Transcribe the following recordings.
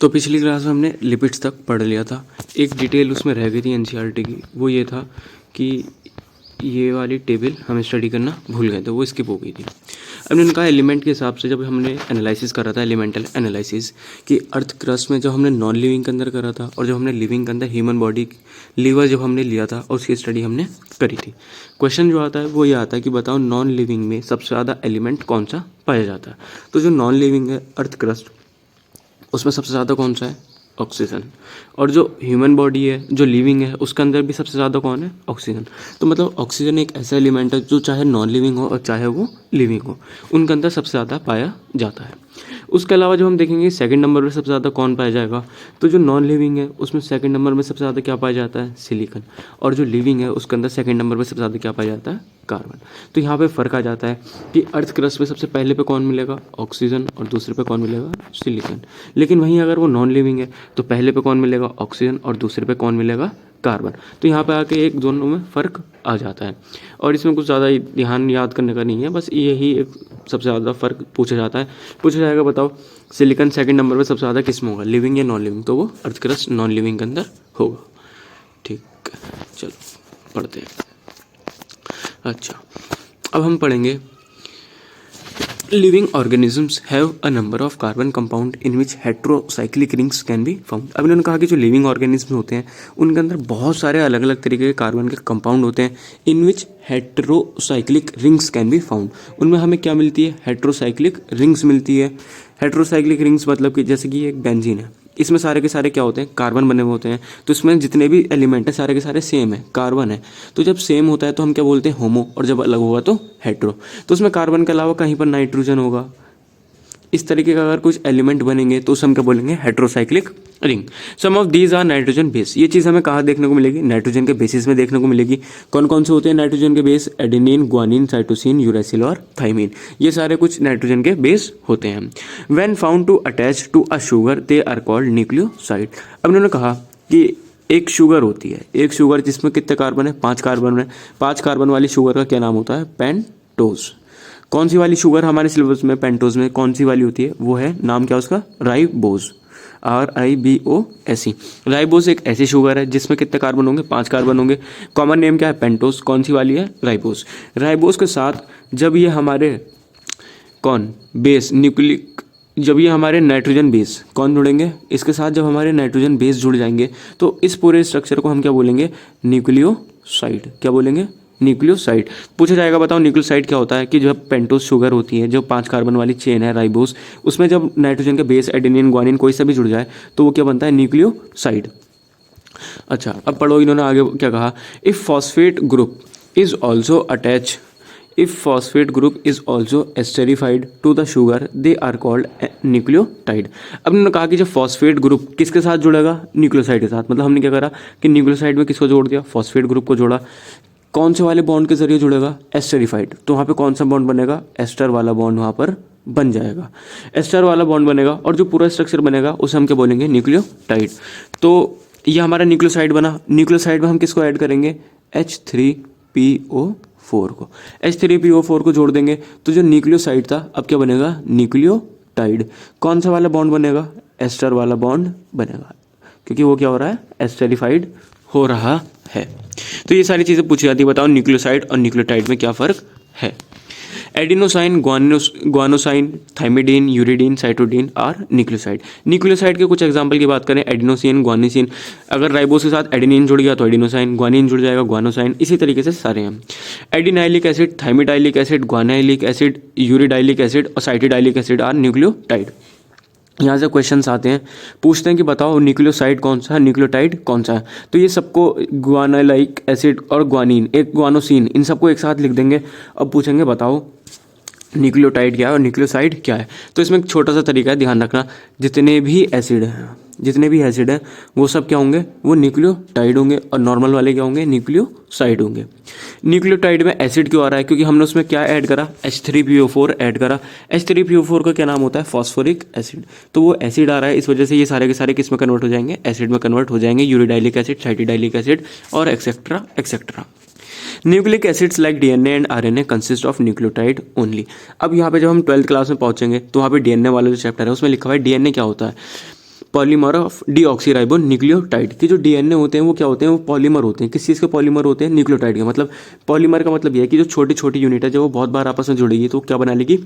तो पिछली क्लास में हमने लिपिड्स तक पढ़ लिया था। एक डिटेल उसमें रह गई थी एनसीईआरटी की, वो ये था कि ये वाली टेबल हमें स्टडी करना भूल गए थे, वो स्किप हो गई थी। अब इनका एलिमेंट के हिसाब से जब हमने एनालिसिस करा था, एलिमेंटल एनालिसिस कि अर्थ क्रस्ट में जब हमने नॉन लिविंग के अंदर करा था और जब हमने लिविंग के अंदर ह्यूमन बॉडी लीवर जब हमने लिया था और उसकी स्टडी हमने करी थी। क्वेश्चन जो आता है वो ये आता है कि बताओ नॉन लिविंग में सबसे ज़्यादा एलिमेंट कौन सा पाया जाता है। तो जो नॉन लिविंग है अर्थ क्रस्ट, उसमें सबसे ज़्यादा कौन सा है? ऑक्सीजन। और जो ह्यूमन बॉडी है, जो लिविंग है, उसके अंदर भी सबसे ज़्यादा कौन है? ऑक्सीजन। तो मतलब ऑक्सीजन एक ऐसा एलिमेंट है जो चाहे नॉन लिविंग हो और चाहे वो लिविंग हो, उनके अंदर सबसे ज़्यादा पाया जाता है। उसके अलावा जो हम देखेंगे सेकंड नंबर पर सबसे ज़्यादा कौन पाया जाएगा, तो जो नॉन लिविंग है उसमें सेकंड नंबर में सबसे ज़्यादा क्या पाया जाता है? सिलिकॉन। और जो लिविंग है उसके अंदर सेकंड नंबर पर सबसे ज़्यादा क्या पाया जाता है? कार्बन। तो यहाँ पे फ़र्क आ जाता है कि अर्थ क्रस्ट पे सबसे पहले पे कौन मिलेगा? ऑक्सीजन, और दूसरे पे कौन मिलेगा? सिलिकॉन। लेकिन वहीं अगर वो नॉन लिविंग है तो पहले पे कौन मिलेगा? ऑक्सीजन, और दूसरे पे कौन मिलेगा? कार्बन। तो यहाँ पे आके एक दोनों में फ़र्क आ जाता है और इसमें कुछ ज़्यादा ध्यान याद करने का नहीं है, बस यही एक सबसे ज़्यादा फ़र्क पूछा जाता है। पूछा जाएगा बताओ सिलिकॉन सेकंड नंबर पे सबसे ज़्यादा किस में होगा, लिविंग या नॉन लिविंग? तो वो अर्थ क्रस्ट नॉन लिविंग के अंदर होगा। ठीक है, चलो पढ़ते हैं। अच्छा, अब हम पढ़ेंगे living organisms have a number of carbon compound in which heterocyclic rings can be found. अब इन्होंने कहा कि जो लिविंग ऑर्गेनिज्म होते हैं उनके अंदर बहुत सारे अलग अलग तरीके के कार्बन के कंपाउंड होते हैं in which heterocyclic rings can be found. उनमें हमें क्या मिलती है? हेट्रोसाइक्लिक रिंग्स मिलती है। हेट्रोसाइक्लिक रिंग्स मतलब कि जैसे कि एक बेंजीन है, इसमें सारे के सारे क्या होते हैं? कार्बन बने हुए होते हैं। तो इसमें जितने भी एलिमेंट हैं सारे के सारे सेम है, कार्बन है। तो जब सेम होता है तो हम क्या बोलते हैं? होमो, और जब अलग होगा तो हेट्रो। तो उसमें कार्बन के अलावा कहीं पर नाइट्रोजन होगा। इस तरीके का अगर कुछ एलिमेंट बनेंगे तो उसे हम क्या बोलेंगे? Heterocyclic ring. Some of these are nitrogen base. ये चीज़ हमें कहाँ देखने को मिलेगी? नाइट्रोजन के बेसिस में देखने को मिलेगी। कौन कौन से होते हैं नाइट्रोजन के base? Adenine, guanine, cytosine, uracil और थाइमिन। ये सारे कुछ नाइट्रोजन के बेस होते हैं। When found to attach to a sugar they are called nucleoside. अब उन्होंने कहा कि एक शुगर होती है, एक शुगर जिसमें कितने कार्बन है? 5 कार्बन है। 5 कार्बन वाली शुगर का क्या नाम होता है? पेंटोज। कौन सी वाली शुगर हमारे सिलेबस में पेंटोज में कौन सी वाली होती है? वो है, नाम क्या उसका? राइबोज। RIBOS। राइबोज एक ऐसी शुगर है जिसमें कितने कार्बन होंगे? 5 कार्बन होंगे। कॉमन नेम क्या है? पेंटोज। कौन सी वाली है? राइबोज। राइबोज के साथ जब ये हमारे कौन बेस न्यूक्लिक, जब ये हमारे नाइट्रोजन बेस कौन जुड़ेंगे? इसके साथ जब हमारे नाइट्रोजन बेस जुड़ जाएंगे तो इस पूरे स्ट्रक्चर को हम क्या बोलेंगे? न्यूक्लियोसाइड। क्या बोलेंगे? न्यूक्लियोसाइड। पूछा जाएगा बताओ न्यूक्लियोसाइड क्या होता है? कि जब पेंटोज शुगर होती है, जो 5 कार्बन वाली चेन है राइबोस, उसमें जब नाइट्रोजन के बेस एडेनिन, ग्वानिन कोई सा भी जुड़ जाए तो वो क्या बनता है? न्यूक्लियोसाइड। अच्छा, अब पढ़ो इन्होंने आगे क्या कहा। If phosphate group is also attach, if phosphate group is also esterified to the sugar they are called nucleotide. अब उन्होंने कहा कि जब फॉस्फेट ग्रुप किसके साथ जुड़ेगा? न्यूक्लियोसाइड के साथ। मतलब हमने क्या करा कि न्यूक्लियोसाइड में किसको जोड़ दिया? फॉस्फेट ग्रुप को जोड़ा। कौन से वाले बॉन्ड के जरिए जुड़ेगा? एस्टेरिफाइड। तो वहाँ पे कौन सा बॉन्ड बनेगा? एस्टर वाला बॉन्ड वहाँ पर बन जाएगा। एस्टर वाला बॉन्ड बनेगा और जो पूरा स्ट्रक्चर बनेगा उसे हम क्या बोलेंगे? न्यूक्लियोटाइड। तो ये हमारा न्यूक्लियोसाइड बना। न्यूक्लियोसाइड में हम किसको ऐड करेंगे? H3PO4 को। H3PO4 को जोड़ देंगे तो जो न्यूक्लियोसाइड था अब क्या बनेगा? न्यूक्लियोटाइड। कौन सा वाला बॉन्ड बनेगा? एस्टर वाला बॉन्ड बनेगा, क्योंकि वो क्या हो रहा है? एस्टेरिफाइड हो रहा है। तो ये सारी चीज़ें पूछी जाती है। बताओ न्यूक्लियोसाइड और न्यूक्लियोटाइड में क्या फ़र्क है? Adenosine, guanosine, thymidine, uridine, cytidine are nucleoside. Nucleoside के कुछ एग्जांपल की बात करें, एडिनोसिन, ग्वानिसिन। अगर राइबोस के साथ एडिनिन जुड़ गया तो एडिनोसाइन, ग्वानिन जुड़ जाएगा ग्वानोसाइन। इसी तरीके से सारे हैं। Adenylic acid, thymidylic acid, guanylic acid, uridylic acid और साइटिडाइलिक एसिड आर न्यूक्लियोटाइड। यहाँ से क्वेश्चंस आते हैं, पूछते हैं कि बताओ न्यूक्लियोसाइड कौन सा है, न्यूक्लियोटाइड कौन सा है। तो ये सबको ग्वानाइलिक एसिड और ग्वानिन, एक ग्वानोसिन, इन सबको एक साथ लिख देंगे। अब पूछेंगे बताओ न्यूक्लियोटाइड क्या है और न्यूक्लियोसाइड क्या है। तो इसमें एक छोटा सा तरीका है, ध्यान रखना। जितने भी एसिड हैं वो सब क्या होंगे? वो न्यूक्लियोटाइड होंगे। और नॉर्मल वाले क्या होंगे? न्यूक्लियोसाइड होंगे। न्यूक्लियोटाइड में एसिड क्यों आ रहा है? क्योंकि हमने उसमें क्या ऐड करा? H3PO4 ऐड करा। H3PO4 का क्या नाम होता है? Phosphoric acid. तो वो एसिड आ रहा है, इस वजह से ये सारे के सारे किस में कन्वर्ट हो जाएंगे? एसिड में कन्वर्ट हो जाएंगे। यूरिडाइलिक एसिड, साइटिडाइलिक एसिड और etcetera etcetera. Nucleic acids like DNA and RNA consist of nucleotide only. अब यहाँ पे जब हम 12th क्लास में पहुँचेंगे तो वहाँ पे DNA वाला जो चैप्टर है उसमें लिखा हुआ है DNA क्या होता है। पॉलीमर ऑफ डीऑक्सीराइबो न्यूक्लियोटाइड कि जो डीएनए होते हैं वो क्या होते हैं, वो पॉलीमर होते हैं। किस चीज़ के पॉलीमर होते हैं, न्यूक्लियोटाइड के। मतलब पॉलीमर का मतलब ये है कि जो छोटी छोटी यूनिट है जब वो बहुत बार आपस में जुड़ेगी तो क्या बना लेगी,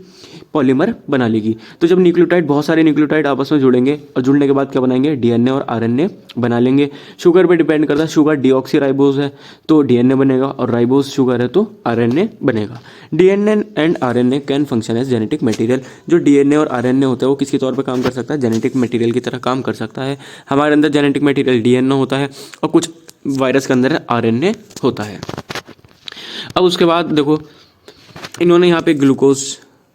पॉलीमर बना लेगी। तो जब न्यूक्लियोटाइड, बहुत सारे न्यूक्लियोटाइड आपस में जुड़ेंगे और जुड़ने के बाद क्या बनाएंगे, डीएनए और आरएनए बना लेंगे। शुगर पे डिपेंड करता है, शुगर डीऑक्सीराइबोज है तो डीएनए बनेगा, और राइबोज शुगर है तो आरएनए बनेगा। DNA and RNA can function as genetic material. जो डीएनए और आरएनए होता है वो किसके तौर पे काम कर सकता है, जेनेटिक मटेरियल की तरह काम कर सकता है। हमारे अंदर जेनेटिक मटेरियल डीएनए होता है और कुछ वायरस के अंदर आरएनए होता है। अब उसके बाद देखो इन्होंने यहाँ पे ग्लूकोज,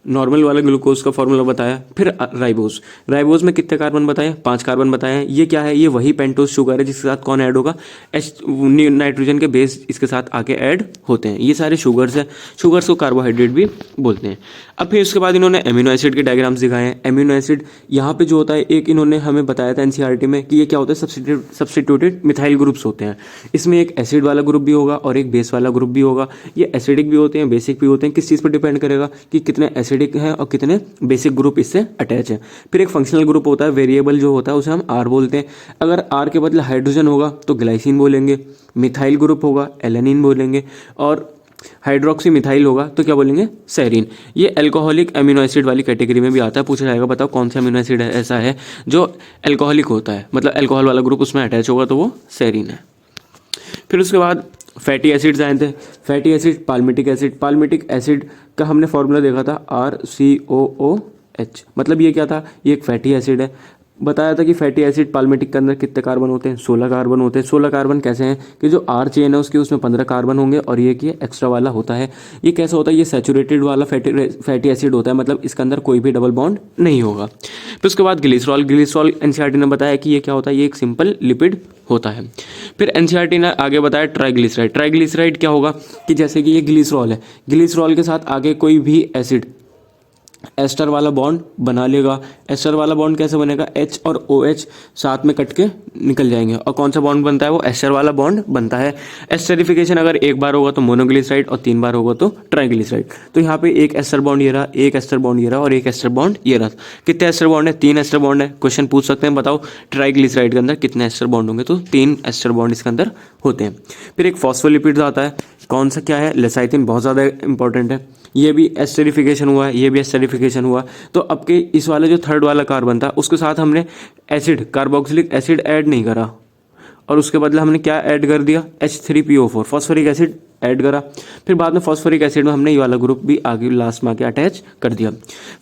नॉर्मल वाला ग्लूकोज का फॉर्मूला बताया, फिर राइबोज। राइबोज में कितने कार्बन बताए, 5 कार्बन बताए हैं। ये क्या है, ये वही पेंटोज शुगर है जिसके साथ कौन ऐड होगा, नाइट्रोजन के बेस इसके साथ आके ऐड होते हैं। ये सारे शुगर्स हैं, शुगर्स को कार्बोहाइड्रेट भी बोलते हैं। अब फिर उसके बाद इन्होंने एमिनो एसिड के डायग्राम्स दिखाए हैं। एमिनो एसिड यहाँ पे जो होता है, एक इन्होंने हमें बताया था एनसीईआरटी में कि ये क्या होता है, सब्स्टिट्यूटेड मिथाइल ग्रुप्स होते हैं। इसमें एक एसिड वाला ग्रुप भी होगा और एक बेस वाला ग्रुप भी होगा। ये एसिडिक भी होते हैं, बेसिक भी होते हैं। किस चीज़ पर डिपेंड करेगा कि कितने एसिडिक हैं और कितने बेसिक ग्रुप इससे अटैच हैं। फिर एक फंक्शनल ग्रुप होता है, वेरिएबल जो होता है उसे हम आर बोलते हैं। अगर आर के बदले हाइड्रोजन होगा तो ग्लाइसिन बोलेंगे, मिथाइल ग्रुप होगा एलेनिन बोलेंगे, और हाइड्रोक्सी मिथाइल होगा तो क्या बोलेंगे, सेरीन। ये अल्कोहलिक अमीनो एसिड वाली कैटेगरी में भी आता है। पूछा जाएगा बताओ कौन सा अमीनो एसिड ऐसा है जो अल्कोहलिक होता है, मतलब अल्कोहल वाला ग्रुप उसमें अटैच होगा तो वो सेरीन है। फिर उसके बाद फैटी एसिड्स आए थे। Fatty acid, palmitic acid. Palmitic acid का हमने फॉर्मूला देखा था RCOOH। मतलब ये क्या था, ये एक फैटी एसिड है। बताया था कि फैटी एसिड पाल्मिटिक के अंदर कितने कार्बन होते हैं, 16 कार्बन होते हैं। 16 कार्बन कैसे हैं कि जो R चेन है उसकी उसमें 15 कार्बन होंगे और ये कि एक्स्ट्रा वाला होता है। ये कैसा होता है, ये सैचुरेटेड वाला फैटी एसिड होता है, मतलब इसके अंदर कोई भी डबल बॉन्ड नहीं होगा। फिर उसके बाद ग्लिसरॉल। ग्लिसरॉल एनसीईआरटी ने बताया कि ये क्या होता है, ये एक सिंपल लिपिड होता है। फिर एनसीईआरटी ने आगे बताया ट्राइग्लिसराइड। ट्राइग्लिसराइड क्या होगा कि जैसे कि ये ग्लिसरॉल है, ग्लिसरॉल के साथ आगे कोई भी एसिड एस्टर वाला बॉन्ड बना लेगा। एस्टर वाला बॉन्ड कैसे बनेगा, H और OH साथ में कट के निकल जाएंगे और कौन सा बॉन्ड बनता है, वो एस्टर वाला बॉन्ड बनता है। एस्टरिफिकेशन अगर एक बार होगा तो मोनोग्लिसराइड और 3 बार होगा तो ट्राइग्लिसराइड। तो यहाँ पे एक एस्टर बॉन्ड ये रहा, एक एस्टर बॉन्ड ये रहा और एक एस्टर बॉन्ड ये रहा। कितने एस्टर बॉन्ड है, 3 एस्टर बॉन्ड है। क्वेश्चन पूछ सकते हैं बताओ ट्राइग्लिसराइड के अंदर कितने एस्टर बॉन्ड होंगे, तो 3 एस्टर बॉन्ड इसके अंदर होते हैं। फिर एक फॉस्फोलिपिड आता है, कौन सा क्या है, लेसाइथिन, बहुत ज़्यादा इंपॉर्टेंट है। ये भी एस्टरिफिकेशन हुआ है, ये भी एस्टरिफिकेशन हुआ। तो अब के इस वाले जो थर्ड वाला कार्बन था उसके साथ हमने एसिड, कार्बोक्सिलिक एसिड ऐड नहीं करा और उसके बदले हमने क्या ऐड कर दिया, H3PO4 फॉस्फोरिक एसिड ऐड करा। फिर बाद में फॉस्फोरिक एसिड में हमने ये वाला ग्रुप भी आगे लास्ट में आके अटैच कर दिया।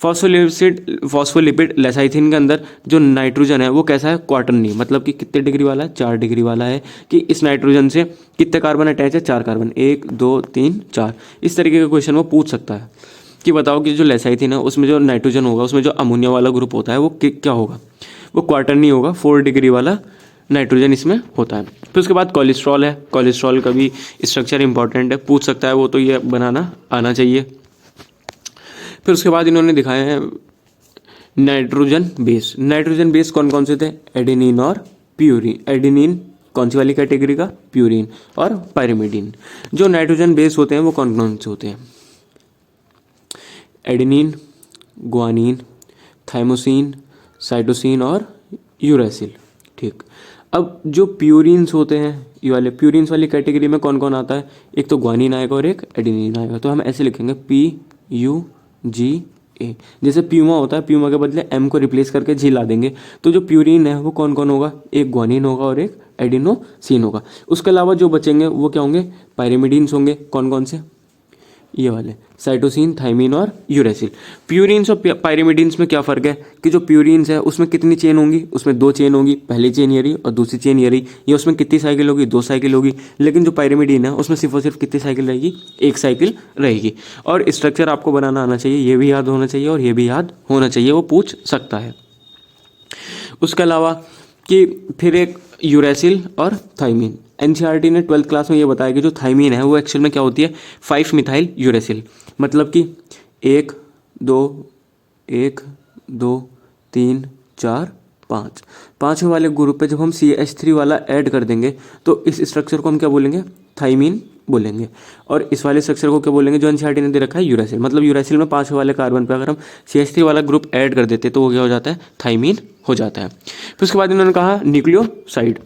फॉस्फोलिपिड लेसाइथिन के अंदर जो नाइट्रोजन है वो कैसा है, क्वार्टरनी, मतलब कि कितने डिग्री वाला है, 4 डिग्री वाला है। कि इस नाइट्रोजन से कितने कार्बन अटैच है, 4 कार्बन, 1 2 3 4। इस तरीके का क्वेश्चन वो पूछ सकता है कि बताओ कि जो लेसाइथिन है उसमें जो नाइट्रोजन होगा उसमें जो अमोनिया वाला ग्रुप होता है वो क्या होगा, वो क्वार्टरनी होगा, 4 डिग्री वाला नाइट्रोजन इसमें होता है। फिर उसके बाद कोलेस्ट्रॉल है। कोलेस्ट्रॉल का भी स्ट्रक्चर इंपॉर्टेंट है, पूछ सकता है वो, तो ये बनाना आना चाहिए। फिर उसके बाद इन्होंने दिखाए हैं नाइट्रोजन बेस। नाइट्रोजन बेस कौन कौन से थे, एडेनिन और प्यूरिन। एडेनिन कौन सी वाली कैटेगरी का, प्यूरिन और पायरिमिडीन। जो नाइट्रोजन बेस होते हैं वो कौन कौन से होते हैं, एडेनिन, ग्वानिन, थाइमोसिन, साइटोसिन और यूरेसिल। ठीक। अब जो प्यूरिन्स होते हैं, ये वाले प्यूरिन्स वाली कैटेगरी में कौन कौन आता है, एक तो ग्वानिन आएगा और एक एडेनिन आएगा। तो हम ऐसे लिखेंगे PUGA। जैसे प्यूमा होता है, प्यूमा के बदले M को रिप्लेस करके G ला देंगे। तो जो प्यूरिन है वो कौन कौन होगा, एक ग्वानिन होगा और एक एडिनोसिन होगा। उसके अलावा जो बचेंगे वो क्या होंगे, पायरिमिडीन्स होंगे। कौन कौन से, ये वाले साइटोसिन, थाइमिन और यूरेसिल। प्यूरिन्स और पायरिमिडीन्स में क्या फ़र्क है कि जो प्यूरिन्स है उसमें कितनी चेन होंगी, उसमें 2 चेन होगी, पहली चेन ये रही और दूसरी चेन ये रही। ये उसमें कितनी साइकिल होगी, 2 साइकिल होगी। लेकिन जो पायरिमिडीन है उसमें सिर्फ और सिर्फ कितनी साइकिल रहेगी, 1 साइकिल रहेगी। और स्ट्रक्चर आपको बनाना आना चाहिए, ये भी याद होना चाहिए और ये भी याद होना चाहिए, वो पूछ सकता है। उसके अलावा कि फिर एक यूरेसिल और थाइमिन। एनसीईआरटी ने 12th क्लास में ये बताया कि जो थाइमिन है वो एक्चुअल में क्या होती है, 5 मिथाइल यूरेसिल। मतलब कि 1 2 1 2 3 4 5। पाँचवें वाले ग्रुप पे जब हम CH3 वाला ऐड कर देंगे तो इस स्ट्रक्चर को हम क्या बोलेंगे, थाइमीन बोलेंगे। और इस वाले स्ट्रक्चर को क्या बोलेंगे, जो एनसीईआरटी ने दे रखा है, यूरासिल। मतलब यूरासिल में 5वें वाले कार्बन पे अगर हम CH3 वाला ग्रुप ऐड कर देते तो वो क्या हो जाता है, थाइमीन हो जाता है। फिर उसके बाद इन्होंने कहा न्यूक्लियोसाइड,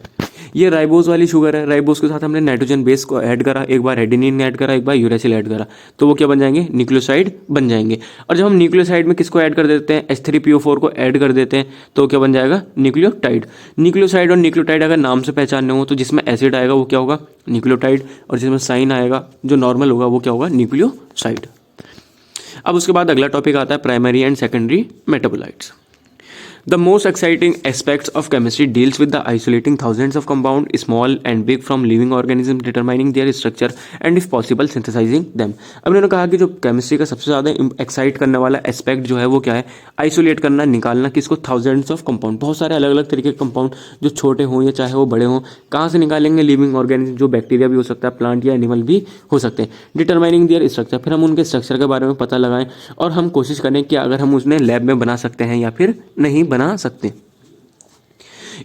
ये राइबोज वाली शुगर है। राइबोज के साथ हमने नाइट्रोजन बेस को ऐड करा, एक बार एडेनिन ऐड करा, एक बार यूरासिल ऐड करा, तो वो क्या बन जाएंगे, न्यूक्लियोसाइड बन जाएंगे। और जब हम न्यूक्लियोसाइड में किसको ऐड कर देते हैं, H3PO4 को ऐड कर देते हैं, तो क्या बन जाएगा, न्यूक्लियोटाइड। न्यूक्लियोसाइड और न्यूक्लियोटाइड अगर नाम से पहचानने हो तो जिसमें एसिड आएगा वो क्या होगा, न्यूक्लियोटाइड, और जिसमें साइन आएगा जो नॉर्मल होगा वो क्या होगा, न्यूक्लियोसाइड। अब उसके बाद अगला टॉपिक आता है primary and secondary metabolites. The most exciting aspects of chemistry deals with the isolating thousands of compounds, small and big, from living organisms, determining their structure and if possible synthesizing them। अब इन्होंने कहा कि जो chemistry का सबसे ज़्यादा excite करने वाला एस्पेक्ट जो है वो क्या है, आइसोलेट करना, निकालना किसको, थाउजेंड्स ऑफ कंपाउंड, बहुत सारे अलग अलग तरीके के कंपाउंड जो छोटे हों या चाहे वो बड़े हों। कहाँ से निकालेंगे, लिविंग ऑर्गेनिज्म, जो बैक्टीरिया भी हो सकता है, प्लांट या एनिमल भी हो सकते हैं। डिटरमाइनिंग देयर स्ट्रक्चर, फिर हम उनके स्ट्रक्चर के बारे में पता लगाएं और हम कोशिश करें कि अगर हम उसने लैब में बना सकते हैं या फिर नहीं बना सकते।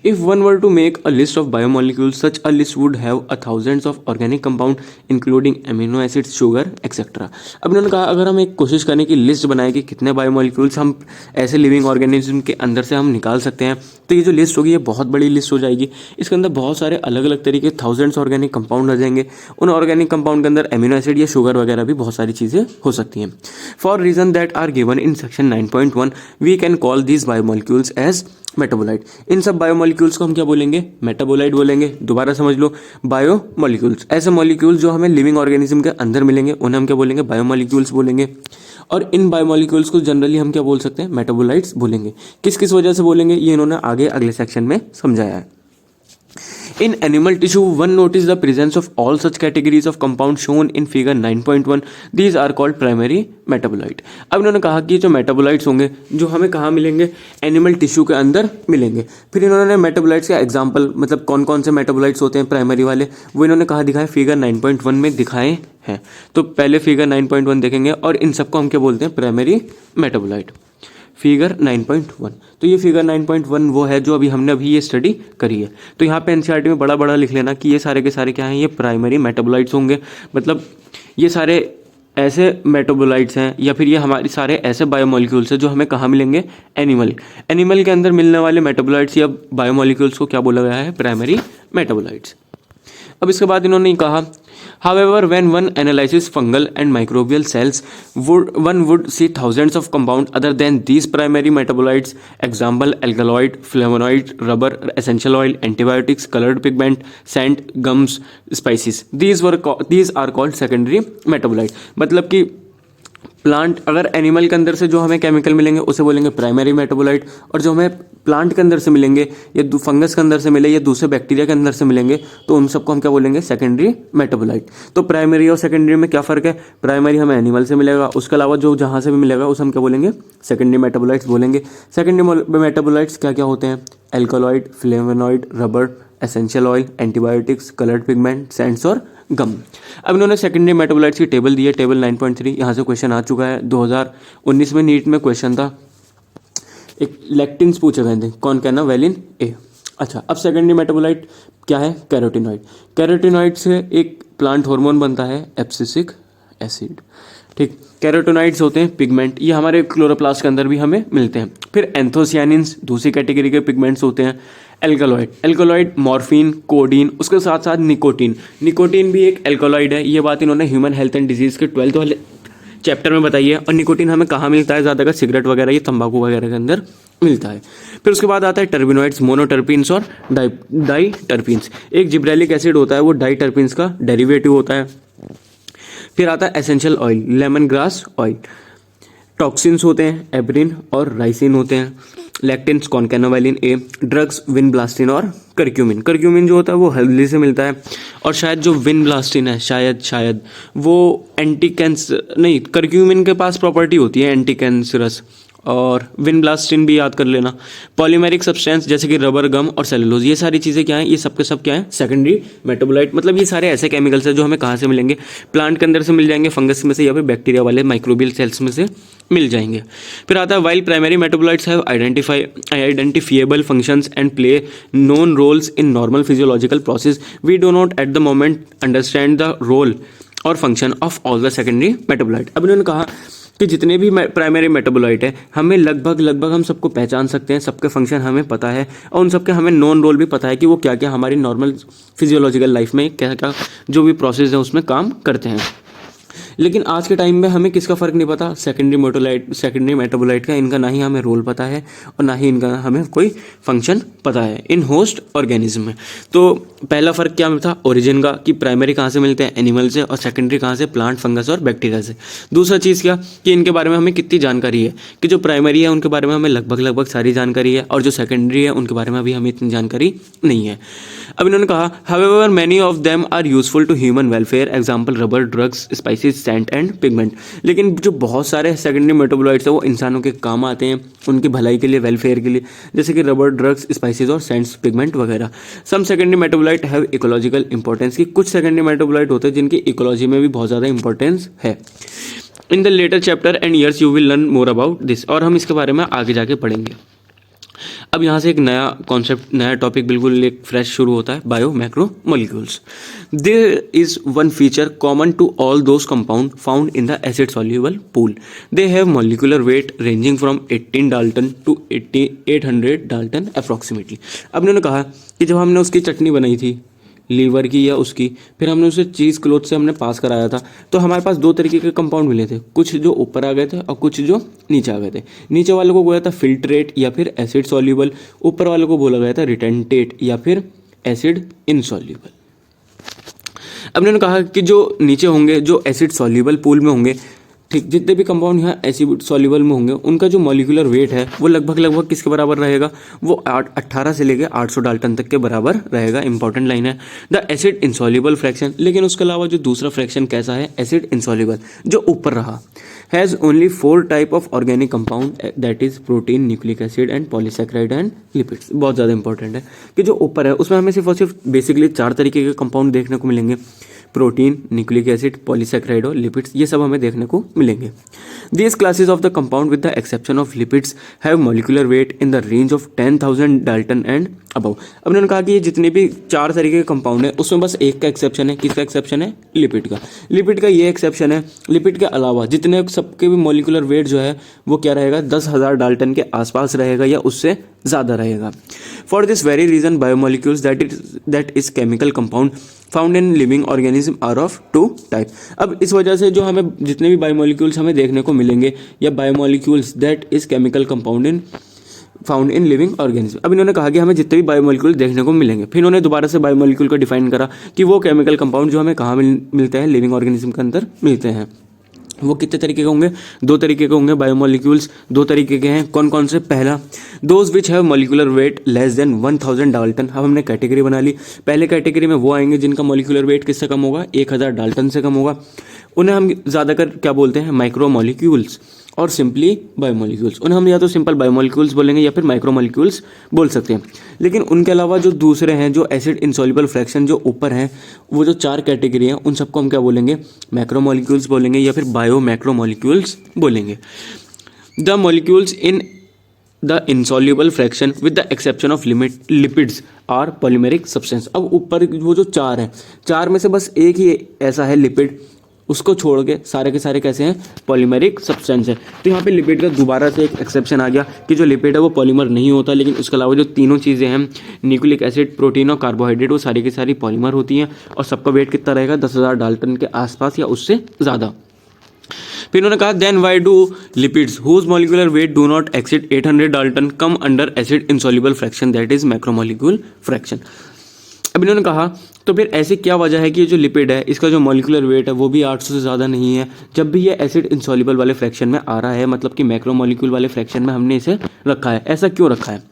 If one were to make a list of biomolecules, such a list would have a thousands of organic compound including amino acids, sugar, etc। अब इन्होंने कहा अगर हम एक कोशिश करें कि लिस्ट बनाए कि कितने बायोमोलिक्यूल्स हम ऐसे लिविंग ऑर्गेनिज्म के अंदर से हम निकाल सकते हैं, तो ये जो लिस्ट होगी ये बहुत बड़ी लिस्ट हो जाएगी। इसके अंदर बहुत सारे अलग अलग तरीके थाउजेंड्स ऑर्गेनिक कंपाउंड आ जाएंगे। उन ऑर्गेनिक कंपाउंड के अंदर एमिनो एसिड या शुगर वगैरह भी बहुत सारी चीज़ें हो सकती हैं। For reason that are given in section 9.1 we can call these biomolecules as metabolite. इन सब बायोमोलिक्यूल्स को हम क्या बोलेंगे, मेटाबोलाइट बोलेंगे। दोबारा समझ लो, बायोमोलिक्यूल्स, ऐसे मॉलिक्यूल्स जो हमें लिविंग ऑर्गेनिज्म के अंदर मिलेंगे उन्हें हम क्या बोलेंगे, बायोमोलिक्यूल्स बोलेंगे। और इन बायोमोलिक्यूल्स को जनरली हम क्या बोल सकते हैं, मेटाबोलाइट्स बोलेंगे। किस किस वजह से बोलेंगे ये इन्होंने आगे अगले सेक्शन में समझाया है। In animal tissue, one notices the presence of all such categories of compounds shown in figure 9.1. These are called primary metabolite। अब इन्होंने कहा कि जो मेटाबोलाइट्स होंगे जो हमें कहाँ मिलेंगे, एनिमल टिश्यू के अंदर मिलेंगे। फिर इन्होंने मेटाबोलाइट्स का एग्जाम्पल, मतलब कौन कौन से मेटाबोलाइट्स होते हैं प्राइमरी वाले, वो इन्होंने कहा दिखाए, फिगर 9.1 में दिखाए हैं। तो पहले फिगर 9.1 देखेंगे और इन सबको हम क्या बोलते हैं, प्राइमरी मेटाबोलाइट। फिगर 9.1, तो ये फिगर 9.1 वो है जो हमने ये स्टडी करी है। तो यहाँ पे एनसीईआरटी में बड़ा बड़ा लिख लेना कि ये सारे के सारे क्या हैं, ये प्राइमरी मेटाबोलाइट्स होंगे। मतलब ये सारे ऐसे मेटाबोलाइट्स हैं या फिर ये हमारे सारे ऐसे बायोमोलिक्यूल्स हैं जो हमें कहाँ मिलेंगे, एनिमल के अंदर मिलने वाले मेटाबोलाइट्स या बायोमोलिक्यूल्स को क्या बोला गया है, प्राइमरी मेटाबोलाइट्स। अब इसके बाद इन्होंने कहा, however when one analyzes fungal and microbial cells one would see thousands of compounds other than these primary metabolites, example alkaloid, flavonoid, rubber, essential oil, antibiotics, colored pigment, scent, gums, spices। these are called secondary metabolites। मतलब कि plant, अगर animal के अंदर से जो हमें chemical मिलेंगे उसे बोलेंगे प्राइमरी मेटाबोलाइट, और जो हमें प्लांट के अंदर से मिलेंगे या फंगस के अंदर से मिले या दूसरे बैक्टीरिया के अंदर से मिलेंगे तो उन सबको हम क्या बोलेंगे, सेकेंडरी मेटाबोलाइट। तो प्राइमरी और सेकेंडरी में क्या फ़र्क है, प्राइमरी हमें एनिमल से मिलेगा, उसके अलावा जो जहाँ से भी मिलेगा उसे हम क्या बोलेंगे, सेकेंडरी मेटाबोलाइट्स बोलेंगे। सेकेंडरी मेटाबोलाइट्स क्या क्या होते हैं, alkaloid, flavonoid, rubber, essential oil, antibiotics, coloured pigment, scents और गम। अब इन्होंने सेकेंडरी मेटाबोलाइट्स की टेबल दी है, टेबल 9.3। यहाँ से क्वेश्चन आ चुका है, 2019 में नीट में क्वेश्चन था, एक लेक्टिन्स पूछे गए थे, कौन कहना, वेलिन ए। अच्छा, अब सेकेंडरी मेटाबोलाइट क्या है, कैरोटीनॉइड। कैरोटीनॉइड से एक प्लांट हार्मोन बनता है, एब्सिसिक एसिड। ठीक, कैरोटीनॉइड्स होते हैं पिगमेंट, ये हमारे क्लोरोप्लास्ट के अंदर भी हमें मिलते हैं। फिर एंथोसियानिन्स दूसरी कैटेगरी के पिगमेंट्स होते हैं। एल्कलॉइड मॉर्फिन, कोडीन, उसके साथ साथ निकोटीन भी एक एल्कलॉइड है। ये बात इन्होंने ह्यूमन हेल्थ एंड डिजीज़ के 12th वाले चैप्टर में बताई है। और निकोटीन हमें कहाँ मिलता है ज़्यादा, सिगरेट वगैरह, ये तंबाकू वगैरह के अंदर मिलता है। फिर उसके बाद आता है टर्बिनोइड्स, मोनोटर्पिन्स और डाइटर्पिन्स। एक जिब्रेलिक एसिड होता है, वो डाइटर्पिन्स का डेरिवेटिव होता है। फिर आता है essential oil, lemon grass oil. Toxins होते हैं, एब्रिन और राइसिन होते हैं। लैक्टिन्स, कॉनकेनावालिन ए। ड्रग्स, विनब्लास्टिन और करक्यूमिन। करक्यूमिन जो होता है वो हल्दी से मिलता है, और शायद जो विनब्लास्टिन है शायद वो करक्यूमिन के पास प्रॉपर्टी होती है एंटी कैंसरस, और विनब्लास्टिन भी याद कर लेना। पॉलीमेरिक सब्सटेंस जैसे कि रबर, गम और सेलुलोज, ये सारी चीज़ें क्या हैं, ये सब के सब क्या हैं, सेकेंडरी मेटाबोलाइट। मतलब ये सारे ऐसे केमिकल्स हैं जो हमें कहाँ से मिलेंगे, प्लांट के अंदर से मिल जाएंगे, फंगस में से या फिर बैक्टीरिया वाले माइक्रोबियल सेल्स में से मिल जाएंगे। फिर आता है while primary metabolites have identifiable functions and play known roles in normal physiological process, we do not at the moment understand the role और function of all the secondary metabolite. अब इन्होंने कहा कि जितने भी प्राइमरी मेटाबोलाइट है हमें लगभग हम सबको पहचान सकते हैं, सबके फंक्शन हमें पता है और उन सबके हमें नॉन रोल भी पता है कि वो क्या क्या हमारी नॉर्मल फिजियोलॉजिकल लाइफ में क्या क्या जो भी प्रोसेस है उसमें काम करते हैं। लेकिन आज के टाइम में हमें किसका फ़र्क नहीं पता, सेकेंडरी मेटाबोलाइट का, इनका ना ही हमें रोल पता है और ना ही इनका हमें कोई फंक्शन पता है इन होस्ट ऑर्गेनिज्म में। तो पहला फ़र्क क्या था ओरिजिन का, कि प्राइमरी कहाँ से मिलते हैं, एनिमल से, और सेकेंडरी कहाँ से, प्लांट, फंगस और बैक्टीरिया से। दूसरा चीज़ क्या कि इनके बारे में हमें कितनी जानकारी है, कि जो प्राइमरी है उनके बारे में हमें लगभग सारी जानकारी है और जो सेकेंडरी है उनके बारे में अभी हमें इतनी जानकारी नहीं है। अब इन्होंने कहा however many of them are useful to human welfare, example rubber, drugs, spices, scent and pigment. लेकिन जो बहुत सारे सेकेंडरी मेटाबोलाइट्स हैं वो इंसानों के काम आते हैं, उनकी भलाई के लिए, वेलफेयर के लिए, जैसे कि रबर, ड्रग्स, स्पाइसेस और सेंट्स, पिगमेंट वगैरह। Some secondary metabolite have ecological importance, की कुछ सेकेंडरी मेटाबोलाइट होते हैं जिनकी इकोलॉजी में भी बहुत ज़्यादा इंपॉर्टेंस है। In the later chapter and years you will learn more about this, और हम इसके बारे में आगे जाके पढ़ेंगे। अब यहाँ से एक नया कॉन्सेप्ट, नया टॉपिक बिल्कुल एक फ्रेश शुरू होता है, bio macro molecules. There is one feature common to all those compound found in the acid soluble pool, they have molecular weight ranging from 18 dalton to 800 dalton approximately. अब इन्होंने कहा कि जब हमने उसकी चटनी बनाई थी लीवर की या उसकी, फिर हमने उसे चीज़ क्लोथ से हमने पास कराया था, तो हमारे पास दो तरीके के कंपाउंड मिले थे, कुछ जो ऊपर आ गए थे और कुछ जो नीचे आ गए थे। नीचे वाले को बोला था फिल्ट्रेट या फिर एसिड सॉल्यूबल, ऊपर वाले को बोला गया था रिटेंटेट या फिर एसिड इनसॉल्यूबल। अब उन्होंने कहा कि जो नीचे होंगे, जो एसिड सॉल्यूबल पूल में होंगे, ठीक, जितने भी कंपाउंड यहाँ एसिड सॉल्यूबल में होंगे उनका जो मॉलिक्यूलर वेट है वो लगभग किसके बराबर रहेगा, वो 18 से लेकर 800 डाल्टन तक के बराबर रहेगा। इंपॉर्टेंट लाइन है द एसिड इनसॉल्यूबल फ्रैक्शन। लेकिन उसके अलावा जो दूसरा फ्रैक्शन कैसा है, एसिड इनसॉल्यूबल, जो ऊपर रहा, has only 4 type of organic compound, that is protein, nucleic acid and polysaccharide and lipids. बहुत ज़्यादा इंपॉर्टेंट है कि जो ऊपर है उसमें हमें सिर्फ और सिर्फ बेसिकली 4 तरीके के कंपाउंड देखने को मिलेंगे, प्रोटीन, न्यूक्लिक एसिड, पॉलीसैकेराइड और लिपिड्स, ये सब हमें देखने को मिलेंगे। These classes of the compound with the exception of lipids have molecular weight in the range of 10,000 Dalton and above। अब उन्होंने कहा कि ये जितने भी 4 तरीके के कंपाउंड है उसमें बस एक का एक्सेप्शन है, किसका एक्सेप्शन है, लिपिड का। लिपिड का ये एक्सेप्शन है, लिपिड के अलावा जितने सबके भी मॉलिक्यूलर वेट जो है वो क्या रहेगा, 10,000 डाल्टन के आसपास रहेगा या उससे ज़्यादा रहेगा। For this very reason biomolecules that is chemical compound found in living organism are of 2 type. अब इस वजह से जो हमें जितने भी बायोमोलिक्यूल्स हमें देखने को मिलेंगे या biomolecules that is chemical compound found in living organism. अब इन्होंने कहा कि हमें जितने भी बायोमोलिक्यूल देखने को मिलेंगे, फिर इन्होंने दोबारा से बायोमोलिक्यूल को डिफाइन करा कि वो केमिकल कंपाउंड जो हमें कहाँ मिलते हैं, लिविंग ऑर्गेनिज्म के अंदर मिलते हैं। वो कितने तरीके के होंगे, 2 तरीके के होंगे। बायोमोलिक्यूल्स 2 तरीके के हैं, कौन कौन से, पहला those which have molecular weight less than 1000 Dalton. अब हमने कैटेगरी बना ली, पहले कैटेगरी में वो आएंगे जिनका मॉलिक्यूलर वेट किससे कम होगा, 1000 डाल्टन से कम होगा। उन्हें हम ज़्यादातर क्या बोलते हैं, माइक्रोमोलिक्यूल्स और सिंपली बायोमोलिक्यूल्स। उन्हें हम या तो सिंपल बायोमोलिक्यूल्स बोलेंगे या फिर माइक्रोमोलिक्यूल्स बोल सकते हैं। लेकिन उनके अलावा जो दूसरे हैं, जो एसिड इनसॉल्युबल फ्रैक्शन जो ऊपर हैं, वो जो 4 कैटेगरी हैं उन सबको हम क्या बोलेंगे, मैक्रोमोलिक्यूल्स बोलेंगे या फिर बायो मैक्रोमोलिक्यूल्स बोलेंगे। The molecules in the insoluble fraction with the exception of lipids are polymeric substance. अब ऊपर वो जो 4 हैं, 4 में से बस एक ही ऐसा है लिपिड, उसको छोड़ के सारे के सारे कैसे हैं, पॉलीमेरिक सब्सटेंस है। तो यहाँ पे लिपिड का दोबारा से एक एक्सेप्शन आ गया कि जो लिपिड है वो पॉलीमर नहीं होता, लेकिन उसके अलावा जो तीनों चीज़ें हैं, न्यूक्लिक एसिड, प्रोटीन और कार्बोहाइड्रेट, वो सारी की सारी पॉलीमर होती हैं और सबका वेट कितना रहेगा, 10,000 डाल्टन के आसपास या उससे ज़्यादा। फिर उन्होंने कहा then why do lipids whose molecular weight do not exceed 800 dalton come under acid insoluble fraction, that is macromolecule fraction. अब इन्होंने कहा तो फिर ऐसी क्या वजह है कि ये जो लिपिड है इसका जो मॉलिक्यूलर वेट है वो भी 800 से ज़्यादा नहीं है, जब भी ये एसिड इनसॉल्युबल वाले फ्रैक्शन में आ रहा है, मतलब कि मैक्रोमोलिक्यूल वाले फ्रैक्शन में हमने इसे रखा है। ऐसा क्यों रखा है?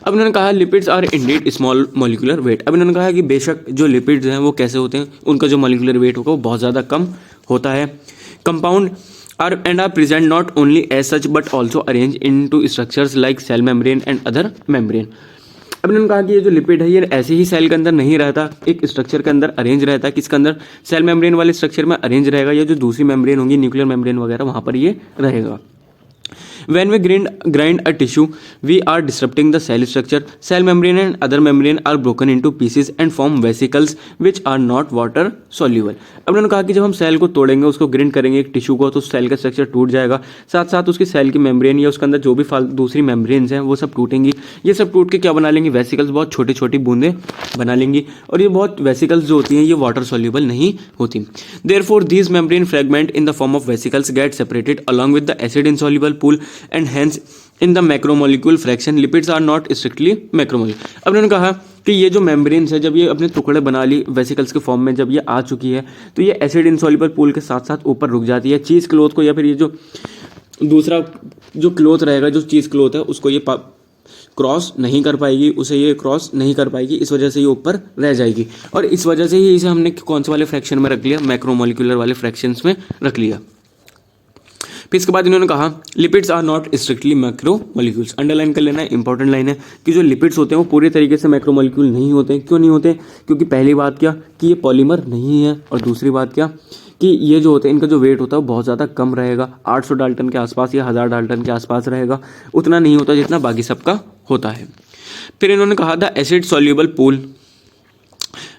अब इन्होंने कहा lipids are indeed small molecular weight. अब इन्होंने कहा कि बेशक जो लिपिड्स हैं वो कैसे होते हैं, उनका जो मॉलिक्यूलर वेट होगा वो बहुत ज़्यादा कम होता है। Compound are present not only as such but also arranged into structures like cell membrane and other membrane. अब इन्होंने कहा कि ये जो लिपिड है ये ऐसे ही सेल के अंदर नहीं रहता, एक स्ट्रक्चर के अंदर अरेंज रहता है, किसके अंदर, सेल मेम्ब्रेन वाले स्ट्रक्चर में अरेंज रहेगा, या जो दूसरी मेम्ब्रेन होगी न्यूक्लियर मेम्ब्रेन वगैरह वहाँ पर ये रहेगा. When we grind a tissue, we are disrupting the cell structure. Cell membrane and other membrane are broken into pieces and form vesicles which are not water soluble. अब उन्होंने कहा कि जब हम सेल को तोड़ेंगे, उसको ग्रिंड करेंगे एक टिश्यू को, तो सेल का स्ट्रक्चर टूट जाएगा, साथ साथ उसकी सेल की मेम्ब्रेन या उसके अंदर जो भी दूसरी मेम्ब्रेन्स हैं वो सब टूटेंगी. ये सब टूट के क्या बना लेंगी, वेसिकल्स, बहुत छोटी छोटी बूंदें बना लेंगी. और ये बहुत वेसिकल्स जो होती हैं ये वाटर सॉल्यूबल नहीं होती. Therefore these membrane fragment in the form of vesicles get separated along with the acid insoluble pool and hence in the macromolecule fraction lipids are not strictly macromolecule. अब उन्होंने कहा कि ये जो मेम्ब्रेन्स है जब ये अपने टुकड़े बना ली वेसिकल्स के फॉर्म में, जब ये आ चुकी है तो ये एसिड इनसॉल्युबल पूल के साथ साथ ऊपर रुक जाती है. चीज़ क्लोथ को या फिर ये जो दूसरा जो क्लोथ रहेगा, जो चीज़ क्लोथ है उसको ये क्रॉस नहीं कर पाएगी, उसे ये क्रॉस नहीं कर पाएगी, इस वजह से ये ऊपर रह जाएगी. और इस वजह से ही इसे हमने कौन से वाले फ्रैक्शन में रख लिया, मैक्रोमोलिकुलर वाले फ्रैक्शंस में रख लिया. फिर इसके बाद इन्होंने कहा lipids are not strictly macromolecules. Underline कर लेना है, इंपॉर्टेंट लाइन है कि जो लिपिड्स होते हैं वो पूरी तरीके से मैक्रोमोलिक्यूल नहीं होते. क्यों नहीं होते, क्योंकि पहली बात क्या कि ये पॉलीमर नहीं है, और दूसरी बात क्या कि ये जो होते हैं इनका जो वेट होता है वो बहुत ज़्यादा कम रहेगा, 800 डाल्टन के आसपास या 1000 डाल्टन के आसपास रहेगा, उतना नहीं होता जितना बाकी सबका होता है. फिर इन्होंने कहा the acid soluble pool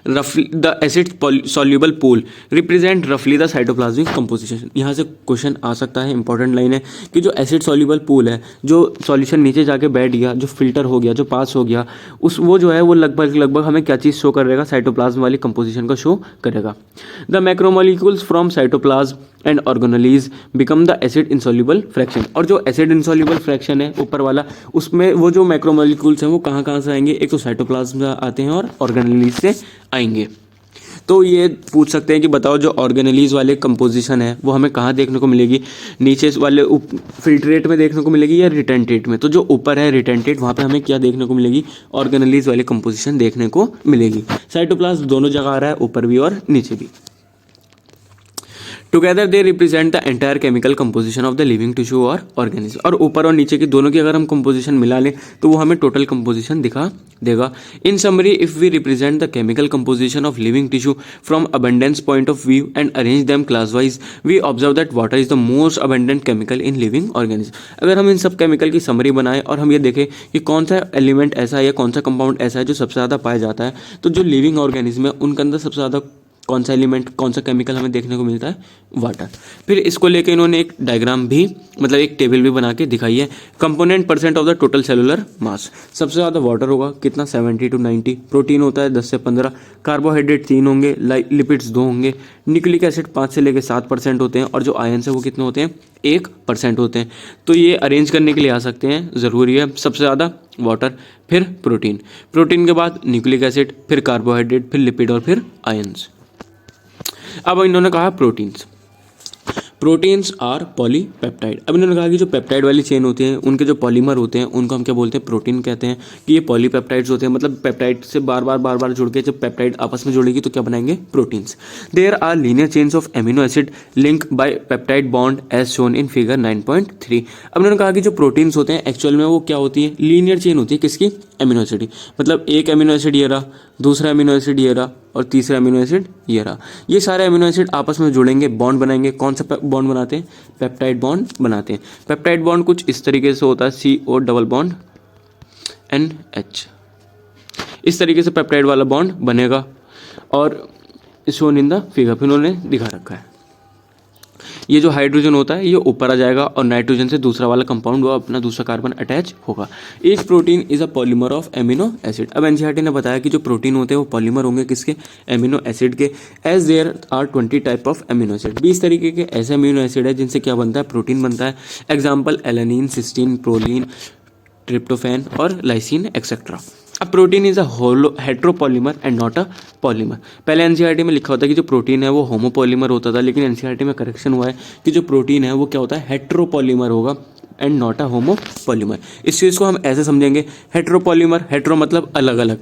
the acid soluble pool represent रफली द साइटोप्लाज्मिक कंपोजिशन. यहाँ से क्वेश्चन आ सकता है, इंपॉर्टेंट लाइन है कि जो एसिड सॉल्यूबल पूल है, जो सॉल्यूशन नीचे जाके बैठ गया, जो फिल्टर हो गया, जो पास हो गया, वो जो है वो लगभग हमें क्या चीज़ शो करेगा, साइटोप्लाज्म वाली कंपोजिशन को शो करेगा. The macromolecules from cytoplasm and organelles become the acid insoluble fraction. और जो एसिड इंसॉल्युबल फ्रैक्शन है ऊपर वाला, उसमें वो जो मैक्रोमोलिक्यूल्स हैं वो कहाँ से आएंगे, एक तो साइटोप्लाज्म से आते हैं और ऑर्गेनेलीज से आएंगे. तो ये पूछ सकते हैं कि बताओ जो ऑर्गेनेलीज वाले कंपोजिशन है वो हमें कहाँ देखने को मिलेगी, नीचे वाले फिल्ट्रेट में देखने को मिलेगी या रिटेंटेट में. तो जो ऊपर है रिटेंटेट, वहाँ पे हमें क्या देखने को मिलेगी, ऑर्गेनेलीज वाली कंपोजिशन देखने को मिलेगी. साइटोप्लाज्म दोनों जगह आ रहा है, ऊपर भी और नीचे भी. Together they represent the entire chemical composition of the living tissue और ऑर्गेनिज्म. और ऊपर और नीचे की दोनों की अगर हम कंपोजिशन मिला लें तो वो हमें टोटल कंपोजिशन दिखा देगा. In summary if we represent the chemical composition of living tissue from abundance point of view and arrange them class wise, we observe that water is the most abundant chemical in living organism. अगर हम इन सब chemical की summary बनाएं और हम ये देखें कि कौन सा एलिमेंट ऐसा है या कौन सा कंपाउंड ऐसा है जो सबसे ज़्यादा पाया जाता है, तो जो लिविंग ऑर्गेनिज्म है उनके अंदर सबसे ज़्यादा कौन सा एलिमेंट, कौन सा केमिकल हमें देखने को मिलता है, वाटर. फिर इसको लेके इन्होंने एक डायग्राम भी, मतलब एक टेबल भी बना के दिखाई है. Component percent of the total cellular mass, सबसे ज़्यादा वाटर होगा कितना, 70 to 90. प्रोटीन होता है 10 से 15, कार्बोहाइड्रेट 3 होंगे, लिपिड्स 2 होंगे, न्यूक्लिक एसिड 5 से लेकर 7% होते हैं, और जो आयंस है वो कितने होते हैं, 1% होते हैं. तो ये अरेंज करने के लिए आ सकते हैं, ज़रूरी है. सबसे ज़्यादा वाटर, फिर प्रोटीन, प्रोटीन के बाद न्यूक्लिक एसिड, फिर कार्बोहाइड्रेट, फिर लिपिड और फिर आयंस. अब इन्होंने कहा प्रोटीन्स आर पॉलीपेप्टाइड. अब इन्होंने कहा कि जो पेप्टाइड वाली चेन होती है उनके जो पॉलीमर होते हैं उनको हम क्या बोलते हैं, प्रोटीन कहते हैं. कि ये पॉलीपेप्टाइड्स होते हैं, मतलब पेप्टाइड से बार बार जुड़ के जब पेप्टाइड आपस में जुड़ेगी तो क्या बनाएंगे, proteins. There are linear chains of amino acid link by peptide bond as shown in figure 9.3. अब इन्होंने कहा कि जो प्रोटीन्स होते हैं एक्चुअल में वो क्या होती है, लीनियर चेन होती है. किसकी, एमिनो एसिड की. मतलब एक एमिनो एसिड ये रहा, दूसरा एमिनो एसिड ये रहा, और तीसरा एमिनो एसिड ये रहा. ये सारे एमिनो एसिड आपस में जुड़ेंगे, बॉन्ड बनाएंगे. कौन सा बॉन्ड बनाते हैं, पेप्टाइड बॉन्ड बनाते हैं. पेप्टाइड बॉन्ड कुछ इस तरीके से होता है, CO डबल बॉन्ड NH. इस तरीके से पेप्टाइड वाला बॉन्ड बनेगा और शोन इन द फिगर पे उन्होंने दिखा रखा है. ये जो हाइड्रोजन होता है ये ऊपर आ जाएगा और नाइट्रोजन से दूसरा वाला कंपाउंड वो अपना दूसरा कार्बन अटैच होगा. Each protein is a polymer of amino acid. अब एनसीईआरटी ने बताया कि जो प्रोटीन होते हैं वो पॉलीमर होंगे किसके, एमिनो एसिड के. As there are 20 type of amino acid. 20 तरीके के ऐसे एमिनो एसिड है जिनसे क्या बनता है, प्रोटीन बनता है. Example alanine, cysteine, proline, tryptophan और लाइसिन एक्सेट्रा. अब protein is a heteropolymer and not a polymer. पहले एनसीईआरटी में लिखा होता है कि जो प्रोटीन है वो होमोपॉलीमर होता था, लेकिन एनसीईआरटी में करेक्शन हुआ है कि जो प्रोटीन है वो क्या होता है, हेट्रोपॉलीमर होगा एंड नॉट अ होमोपॉलीमर. इस चीज़ को हम ऐसे समझेंगे, हेट्रोपॉलीमर, हेट्रो मतलब अलग अलग,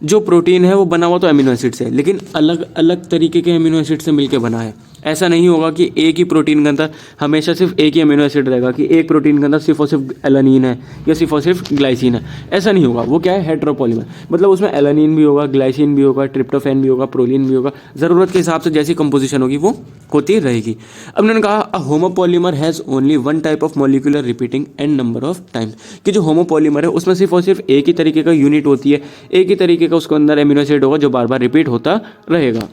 जो प्रोटीन है वो बना हुआ तो अमीनो एसिड से है, लेकिन अलग अलग तरीके के अमीनो एसिड से मिलकर बना है। ऐसा नहीं होगा कि एक ही प्रोटीन के अंदर हमेशा सिर्फ एक ही अमीनो एसिड रहेगा, कि एक प्रोटीन के अंदर सिर्फ और सिर्फ एलानिन है या सिर्फ और सिर्फ ग्लाइसिन है। ऐसा नहीं होगा। वो क्या है, हेटेरोपॉलीमर, मतलब उसमें एलानिन भी होगा, ग्लाइसिन भी होगा, ट्रिप्टोफैन भी होगा, प्रोलीन भी होगा। ज़रूरत के हिसाब से जैसी कंपोजिशन होगी वो होती रहेगी। अब उन्होंने कहा a homopolymer has only one type of molecular repeating and number of times, कि जो होमोपॉलीमर है उसमें सिर्फ और सिर्फ एक ही तरीके का यूनिट होती है, एक ही तरीके का उसके अंदर एमिनो एसिड होगा जो बार बार रिपीट होता रहेगा।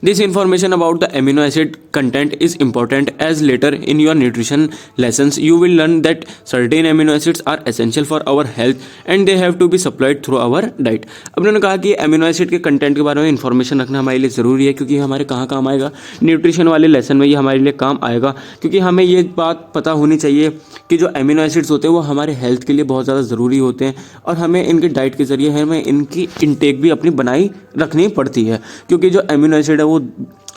This information about the amino acid content is important as later in your nutrition lessons you will learn that certain amino acids are essential for our health and they have to be supplied through our diet। अब उन्होंने कहा कि amino acid के content के बारे में information रखना हमारे लिए ज़रूरी है, क्योंकि हमारे कहाँ काम आएगा, न्यूट्रिशन वाले लेसन में ये हमारे लिए काम आएगा। क्योंकि हमें ये बात पता होनी चाहिए कि जो अमीनो एसिड्स होते हैं वो हमारे हेल्थ के लिए बहुत ज़्यादा ज़रूरी होते हैं, और हमें इनके डाइट के ज़रिए हमें इनकी इनटेक भी अपनी बनाई रखनी पड़ती है। क्योंकि जो अमीनो एसिड है वो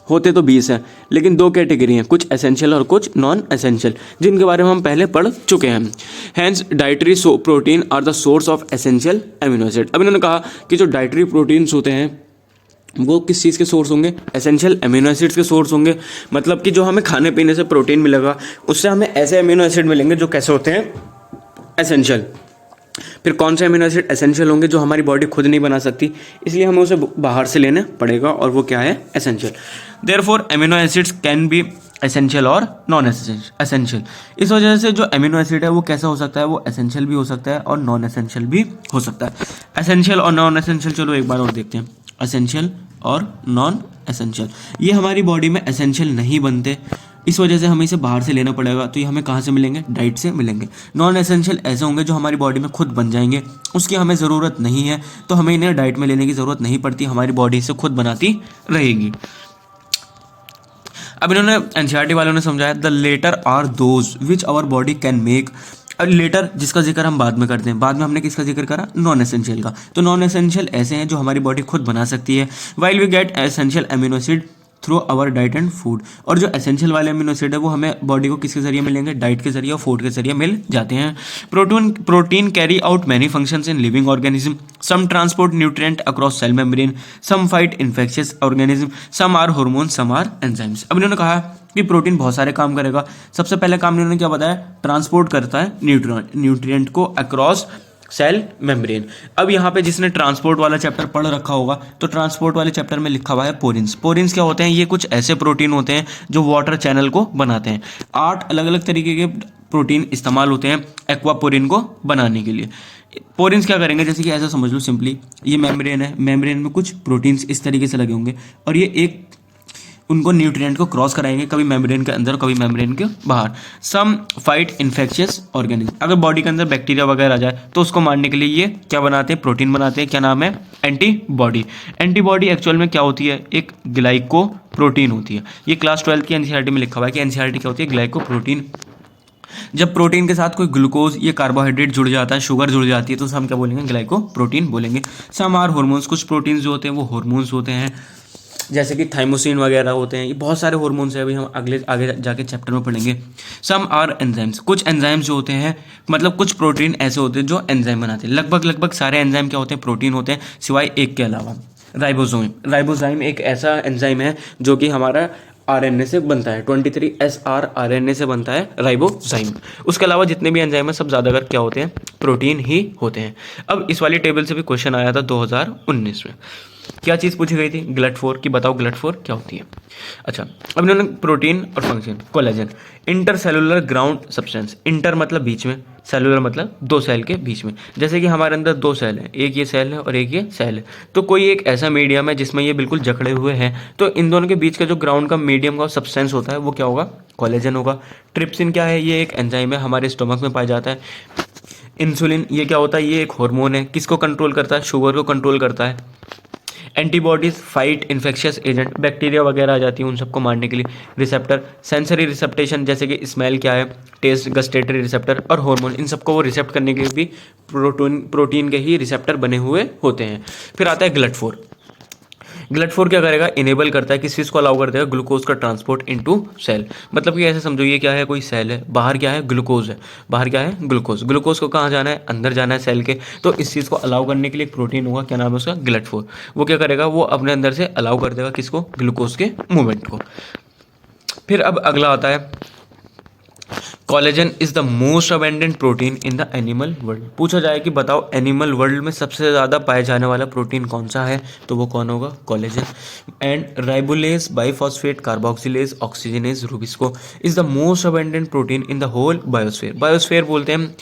होते तो 20 हैं, लेकिन दो कैटेगरी हैं, कुछ एसेंशियल और कुछ नॉन एसेंशियल, जिनके बारे में हम पहले पढ़ चुके हैं। Hence dietary protein are the source of essential amino acid. अब इन्होंने कहा कि जो डाइटरी प्रोटीन्स होते हैं वो किस चीज़ के सोर्स होंगे, एसेंशियल अमीनो एसिड्स के सोर्स होंगे। मतलब कि जो हमें खाने पीने से प्रोटीन मिलेगा उससे हमें ऐसे अमीनो एसिड मिलेंगे जो कैसे होते हैं, एसेंशियल। फिर कौन से अमीनो एसिड एसेंशियल होंगे जो हमारी बॉडी खुद नहीं बना सकती, इसलिए हमें उसे बाहर से लेना पड़ेगा, और वो क्या है, essential. Therefore amino acids can be essential और नॉन एसेंशियल। इस वजह से जो अमीनो एसिड है वो कैसा हो सकता है, वो एसेंशियल भी हो सकता है और नॉन एसेंशियल भी हो सकता है। एसेंशियल और नॉन एसेंशियल, चलो एक बार और देखते हैं। एसेंशियल और नॉन एसेंशियल, ये हमारी बॉडी में एसेंशियल नहीं बनते, इस वजह से हमें इसे बाहर से लेना पड़ेगा। तो ये हमें कहाँ से मिलेंगे, डाइट से मिलेंगे। नॉन एसेंशियल ऐसे होंगे जो हमारी बॉडी में खुद बन जाएंगे, उसकी हमें ज़रूरत नहीं है, तो हमें इन्हें डाइट में लेने की ज़रूरत नहीं पड़ती, हमारी बॉडी इसे खुद बनाती रहेगी। अब इन्होंने एनसीईआरटी वालों ने समझाया the latter are those which our body can make. अब लेटर जिसका जिक्र हम बाद में करते हैं, बाद में हमने किसका जिक्र करा, नॉन एसेंशियल का। तो नॉन एसेंशियल ऐसे हैं जो हमारी बॉडी खुद बना सकती है, while we get essential amino acid through our diet and food. और जो एसेंशियल वाले अमीनो एसिड है वो हमें बॉडी को किसके जरिए मिलेंगे, डाइट के जरिए और फूड के जरिए मिल जाते हैं। Protein carry out many functions in living organism, some transport nutrient across cell membrane, some fight infectious organism, some are hormone, some are enzymes. अब इन्होंने कहा कि प्रोटीन बहुत सारे काम करेगा। सबसे पहले काम इन्होंने क्या बताया, ट्रांसपोर्ट करता है न्यूट्रिएंट को अक्रॉस सेल मेम्ब्रेन। अब यहाँ पे जिसने ट्रांसपोर्ट वाला चैप्टर पढ़ रखा होगा तो ट्रांसपोर्ट वाले चैप्टर में लिखा हुआ है पोरिन्स। पोरिन्स क्या होते हैं, ये कुछ ऐसे प्रोटीन होते हैं जो वाटर चैनल को बनाते हैं। 8 अलग अलग तरीके के प्रोटीन इस्तेमाल होते हैं एक्वापोरिन को बनाने के लिए। पोरिन्स क्या करेंगे, जैसे कि ऐसा समझ लो सिंपली, ये मेम्ब्रेन है, मेम्ब्रेन में कुछ प्रोटीन्स इस तरीके से लगे होंगे और ये एक उनको न्यूट्रिएंट को क्रॉस कराएंगे, कभी मेम्ब्रेन के अंदर कभी मेम्ब्रेन के बाहर। सम फाइट इन्फेक्शियस ऑर्गेनिज्म, अगर बॉडी के अंदर बैक्टीरिया वगैरह आ जाए तो उसको मारने के लिए ये क्या बनाते हैं, प्रोटीन बनाते हैं। क्या नाम है, एंटीबॉडी। एंटीबॉडी एक्चुअल में क्या होती है, एक ग्लाइकोप्रोटीन होती है। ये क्लास 12 की एनसीईआरटी में लिखा हुआ है कि एनसीईआरटी क्या होती है, ग्लाइकोप्रोटीन। जब प्रोटीन के साथ कोई ग्लूकोज ये कार्बोहाइड्रेट जुड़ जाता है, शुगर जुड़ जाती है, तो हम क्या बोलेंगे, ग्लाइकोप्रोटीन बोलेंगे। सम आर हार्मोन्स, कुछ प्रोटीन्स जो होते हैं वो हार्मोन्स होते हैं, जैसे कि थाइमोसिन वगैरह होते हैं। ये बहुत सारे हार्मोन्स हैं, अभी हम आगे जाके चैप्टर में पढ़ेंगे। सम आर एंजाइम्स, कुछ एंजाइम्स जो होते हैं, मतलब कुछ प्रोटीन ऐसे होते हैं जो एंजाइम बनाते हैं। लगभग सारे एंजाइम क्या होते हैं, प्रोटीन होते हैं, सिवाय एक के अलावा, राइबोसोम एक ऐसा एंजाइम है जो कि हमारा आरएनए से बनता है, 23SR आरएनए से बनता है राइबोजाइम। उसके अलावा जितने भी एंजाइम हैं सब ज़्यादातर क्या होते हैं, प्रोटीन ही होते हैं। अब इस वाली टेबल से भी क्वेश्चन आया था 2019 में। क्या चीज़ पूछी गई थी, GLUT4 की, बताओ GLUT4 क्या होती है। अच्छा, अब इन्होंने प्रोटीन और function, collagen, intercellular ground substance. Inter मतलब बीच में, सेलुलर मतलब 2 सेल के बीच में। जैसे कि हमारे अंदर 2 सेल हैं, एक ये सेल है और एक ये सेल है, तो कोई एक ऐसा मीडियम है जिसमें ये बिल्कुल जकड़े हुए हैं, तो इन दोनों के बीच का जो ग्राउंड का मीडियम का सब्सटेंस होता है वो क्या होगा, कोलेजन होगा। ट्रिप्सिन क्या है, ये एक एंजाइम है, हमारे स्टोमक में पाया जाता है। इंसुलिन ये क्या होता है, ये एक हार्मोन है, किसको कंट्रोल करता है, शुगर को कंट्रोल करता है। Antibodies fight infectious agent, bacteria वगैरह आ जाती है उन सबको मारने के लिए। रिसेप्टर, सेंसरी रिसेप्टेशन, जैसे कि स्मेल क्या है, टेस्ट, गस्टेटरी रिसेप्टर, और हार्मोन, इन सबको वो रिसेप्ट करने के लिए भी प्रोटीन के ही रिसेप्टर बने हुए होते हैं। फिर आता है GLUT4। GLUT4 क्या करेगा, इनेबल करता है, किस चीज़ को अलाउ कर देगा, ग्लूकोज का ट्रांसपोर्ट इनटू सेल। मतलब कि ऐसे समझो ये क्या है, कोई सेल है, बाहर क्या है, ग्लूकोज है, बाहर क्या है, ग्लूकोज। ग्लूकोज को कहाँ जाना है, अंदर जाना है सेल के। तो इस चीज़ को अलाउ करने के लिए एक प्रोटीन होगा, क्या नाम है उसका, GLUT4। वो क्या करेगा, वो अपने अंदर से अलाउ कर देगा किसको, ग्लूकोज के मूवमेंट को। फिर अब अगला आता है collagen is the most abundant protein in the animal world. पूछा जाए कि बताओ एनिमल वर्ल्ड में सबसे ज़्यादा पाए जाने वाला प्रोटीन कौन सा है, तो वो कौन होगा, collagen. And ribulose, biphosphate, carboxylase, oxygenase, rubisco is the most abundant protein in the whole biosphere. Biosphere बोलते हैं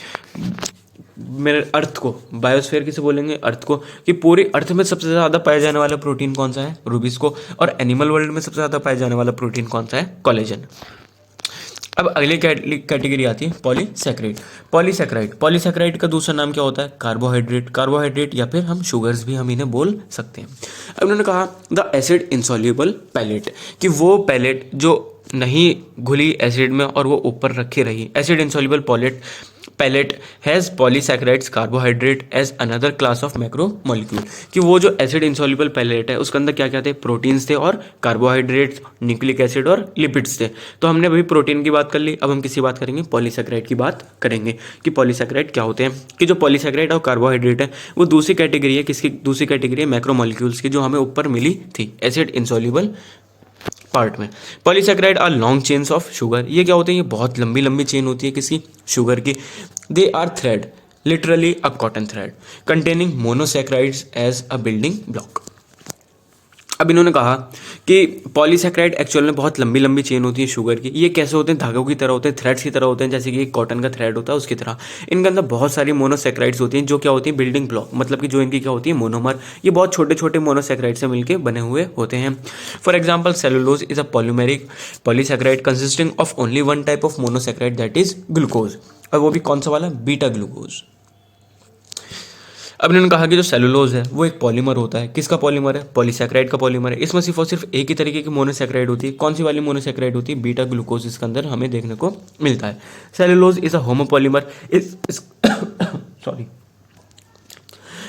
मेरे अर्थ को, बायोस्फीयर किसे बोलेंगे, अर्थ को, कि पूरी अर्थ में सबसे ज़्यादा पाया जाने वाला प्रोटीन कौन सा है, रूबिस्को। और एनिमल वर्ल्ड में सबसे ज़्यादा पाया जाने वाला प्रोटीन कौन सा है, कोलेजन। अब अगली कैटेगरी आती है पॉलीसैकराइड। पॉलीसैकराइड का दूसरा नाम क्या होता है, कार्बोहाइड्रेट या फिर हम शुगर्स भी हम इन्हें बोल सकते हैं। अब उन्होंने कहा द एसिड इंसॉल्युबल पैलेट, कि वो पैलेट जो नहीं घुली एसिड में और वो ऊपर रखी रही, acid insoluble pellet has polysaccharides carbohydrate as another class of macro molecule, कि वो जो एसिड इंसॉल्युबल पैलेट है उसके अंदर क्या क्या थे, प्रोटीन्स थे और कार्बोहाइड्रेट्स, न्यूक्लिक एसिड और लिपिड्स थे। तो हमने अभी प्रोटीन की बात कर ली, अब हम किसी बात करेंगे, पॉलीसैकराइड की बात करेंगे कि पॉलीसैकराइड क्या होते हैं। कि जो पॉलीसैकराइड और कार्बोहाइड्रेट है वो दूसरी कैटेगरी है, किसकी दूसरी कैटेगरी है, मैक्रो मॉलिक्यूल्स की, जो हमें ऊपर मिली थी एसिड इंसॉल्युबल पार्ट में। Polysaccharide are long chains of sugar, ये क्या होते हैं, ये बहुत लंबी लंबी चेन होती है किसी शुगर की। They are thread, literally a cotton thread containing monosaccharides as a building block. अब इन्होंने कहा कि पॉलीसैकराइड एक्चुअल में बहुत लंबी लंबी चेन होती है शुगर की। ये कैसे होते हैं, धागों की तरह होते हैं, थ्रेड्स की तरह होते हैं, जैसे कि एक कॉटन का थ्रेड होता है उसकी तरह। इनके अंदर बहुत सारी मोनोसैकराइड्स होती हैं जो क्या होती हैं, बिल्डिंग ब्लॉक, मतलब कि जो इनकी क्या होती है, मोनोमर। ये बहुत छोटे छोटे मोनोसैकराइड से मिलकर बने हुए होते हैं। For example cellulose is a polymeric polysaccharide consisting of only one type of monosaccharide that is glucose, और वो भी कौन सा वाला, बीटा ग्लूकोज। अब इन्होंने कहा कि जो सेलुलोज है वो एक पॉलीमर होता है, किसका पॉलीमर है, पॉलीसैकराइड का पॉलीमर है। इसमें सिर्फ और सिर्फ एक ही तरीके की मोनोसैकराइड होती है, कौन सी वाली मोनोसैकराइड होती है, बीटा ग्लूकोज इसके अंदर हमें देखने को मिलता है। Cellulose is a homopolymer, sorry,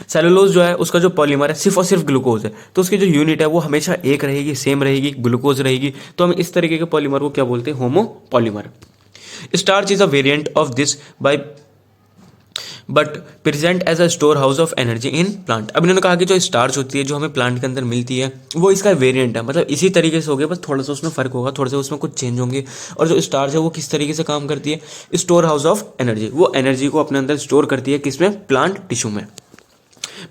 cellulose जो है उसका जो पॉलीमर है सिर्फ और सिर्फ ग्लूकोज है, तो उसकी जो यूनिट है वो हमेशा एक रहेगी, सेम रहेगी, ग्लूकोज रहेगी। तो हम इस तरीके के पॉलीमर को क्या बोलते हैं, homopolymer. Starch is a variant of this by but present as a store house of energy in plant. अब इन्होंने कहा कि जो स्टार्च होती है जो हमें प्लांट के अंदर मिलती है वो इसका वेरिएंट है, मतलब इसी तरीके से हो गया, बस थोड़ा सा उसमें फर्क होगा, थोड़ा सा उसमें कुछ चेंज होंगे। और जो स्टार्च है वो किस तरीके से काम करती है, स्टोर हाउस ऑफ एनर्जी, वो एनर्जी को अपने अंदर स्टोर करती है, किसमें, प्लांट टिश्यू में।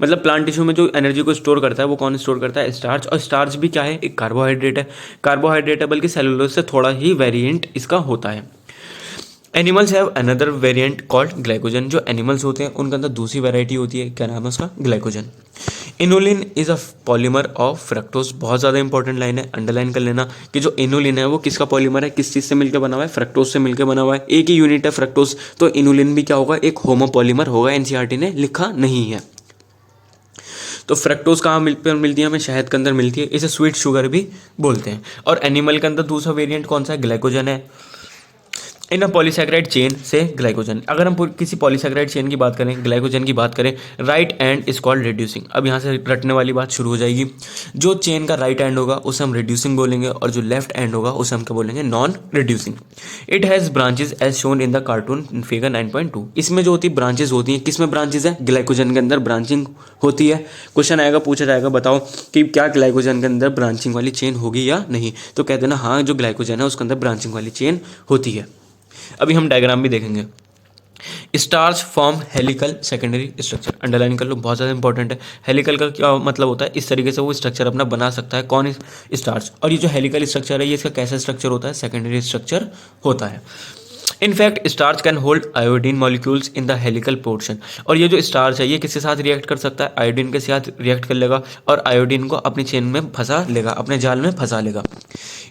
मतलब प्लांट टिश्यू में जो एनर्जी को स्टोर करता है वो कौन स्टोर करता है, स्टार्च। और स्टार्च भी क्या है, एक कार्बोहाइड्रेट है, कार्बोहाइड्रेट है, बल्कि सेलुलोज से थोड़ा ही वेरिएंट इसका होता है। Animals have another variant called glycogen, जो एनिमल्स होते हैं उनके अंदर दूसरी वैरायटी होती है, क्या नाम है उसका, glycogen. Inulin is a polymer of fructose, बहुत ज़्यादा इंपॉर्टेंट लाइन है, अंडरलाइन कर लेना कि जो इनोलिन है वो किसका पॉलीमर है, किस चीज़ से मिलकर बना हुआ है, फ्रक्टोज से मिलकर बना हुआ है, एक ही यूनिट है फ्रक्टोज, तो इनोलिन भी क्या होगा, एक होमोपॉलीमर होगा, एनसीईआरटी ने लिखा नहीं है। तो फ्रक्टोज कहाँ मिलती है, हमें शहद के अंदर मिलती है, इसे स्वीट शुगर भी बोलते हैं। और एनिमल के अंदर दूसरा वेरिएंट कौन सा है, ग्लाइकोजन है। इन अ पॉलीसैकराइड चेन से ग्लाइकोजन, अगर हम किसी पॉलीसैकराइड चेन की बात करें, ग्लाइकोजन की बात करें, right and is called reducing. अब यहाँ से रटने वाली बात शुरू हो जाएगी। जो चेन का राइट एंड होगा उसे हम रिड्यूसिंग बोलेंगे, और जो लेफ्ट एंड होगा उसे हम क्या बोलेंगे, non reducing. It has branches as shown in the cartoon figure 9.2। इसमें जो होती है ब्रांचेज होती हैं, किस में ब्रांचेज है, ग्लाइकोजन के अंदर ब्रांचिंग होती है। क्वेश्चन आएगा, पूछा जाएगा बताओ कि क्या ग्लाइकोजन के अंदर ब्रांचिंग वाली चेन होगी या नहीं, तो कहते हैं ना हाँ, जो ग्लाइकोजन है उसके अंदर ब्रांचिंग वाली चेन होती है। अभी हम डायग्राम भी देखेंगे। Starch form helical secondary structure, underline कर लो, बहुत ज़्यादा इंपॉर्टेंट है। हेलिकल का क्या मतलब होता है, इस तरीके से वो स्ट्रक्चर अपना बना सकता है, कौन, स्टार्च। और ये जो हेलिकल स्ट्रक्चर है ये इसका कैसा स्ट्रक्चर होता है, सेकेंडरी स्ट्रक्चर होता है। In fact starch can hold iodine molecules in the helical portion, और ये जो स्टार्च है ये किसके साथ रिएक्ट कर सकता है, आयोडीन के साथ रिएक्ट कर लेगा और आयोडीन को अपनी चेन में फंसा लेगा, अपने जाल में फंसा लेगा।